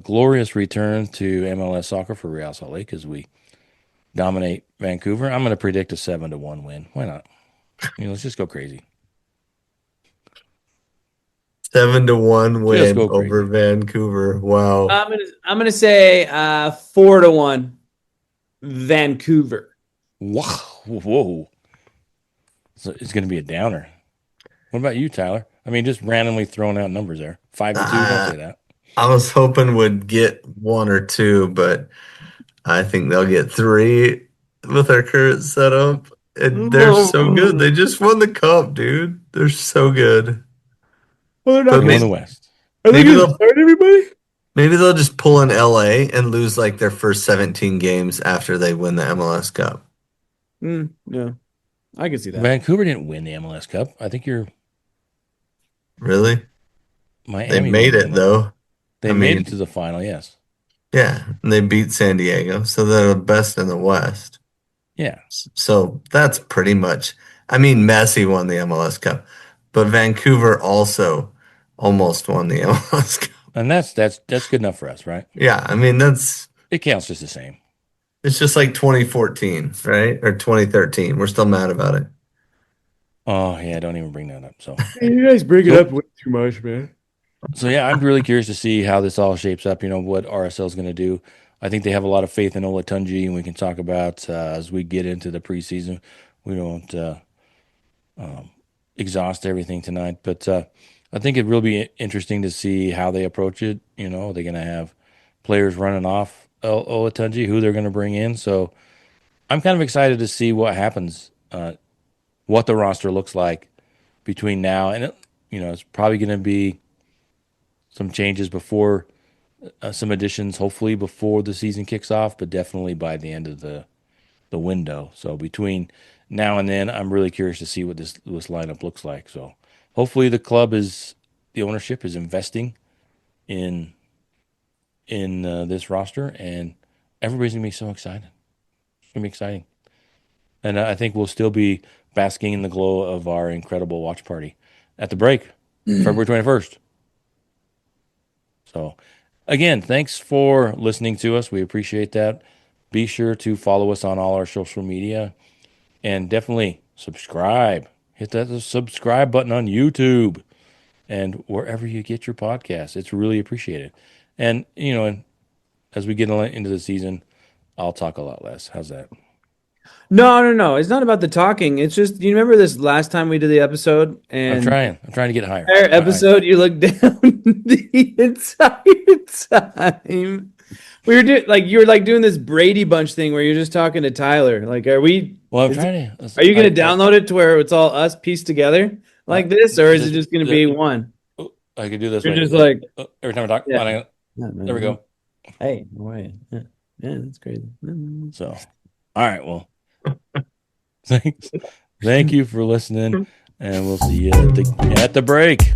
glorious return to MLS soccer for Real Salt Lake as we dominate Vancouver. I'm going to predict a 7-1 win. Why not? Let's just go crazy. 7-1 Just win go over crazy. Vancouver. Wow. I'm gonna say 4-1 Vancouver. Wow. Whoa. So it's going to be a downer. What about you, Tyler? I mean, just randomly throwing out numbers there. 5-2. Don't say that. I was hoping would get 1 or 2, but I think they'll get 3 with our current setup. And they're so good. They just won the cup, dude. They're so good. Well, they're But They won the West. Are they maybe gonna they'll start everybody? maybe they'll just pull in LA and lose like their first 17 games after they win the MLS Cup. Yeah, I can see that. Vancouver didn't win the MLS Cup. I think Really? Miami They made won it though. They I made mean, it to the final, yes. yeah, and they beat San Diego, so they're the best in the West. Yeah. So that's pretty much. I mean, Messi won the MLS Cup, but Vancouver also almost won the MLS Cup. And that's good enough for us, right? Yeah, I mean It counts just the same. it's just like 2014, right? Or 2013. We're still mad about it. Oh yeah, don't even bring that up. So You guys bring it up way too much, man. yeah, I'm really curious to see how this all shapes up, what RSL is going to do. I think they have a lot of faith in Olatunji, and we can talk about as we get into the preseason. We don't exhaust everything tonight, but I think it will be interesting to see how they approach it. Are they going to have players running off Olatunji, who they're going to bring in? So I'm kind of excited to see what happens, what the roster looks like between now and it's probably going to be some changes before some additions, hopefully before the season kicks off, but definitely by the end of the window. So between now and then, I'm really curious to see what this lineup looks like. So hopefully the ownership is investing in this roster, and everybody's gonna be so excited. It's gonna be exciting, and I think we'll still be basking in the glow of our incredible watch party at the break, February 21st. So, again, thanks for listening to us. We appreciate that. Be sure to follow us on all our social media and definitely subscribe. Hit that subscribe button on YouTube and wherever you get your podcasts. It's really appreciated. And, as we get into the season, I'll talk a lot less. How's that? No. It's not about the talking. It's just, you remember this last time we did the episode, I'm and trying to get higher. entire episode you looked down the entire time. We were doing you were doing this Brady Bunch thing where you're just talking to Tyler. Are we? Well, I'm is trying it- to. Are you going to download it to where it's all us pieced together like this, or is it just going to be one? I could do this. You're right. just like, every time I talk. Yeah. There we go. Hey, how are you? Yeah, that's crazy. So, all right. Well, thanks. Thank you for listening, and we'll see you at the break.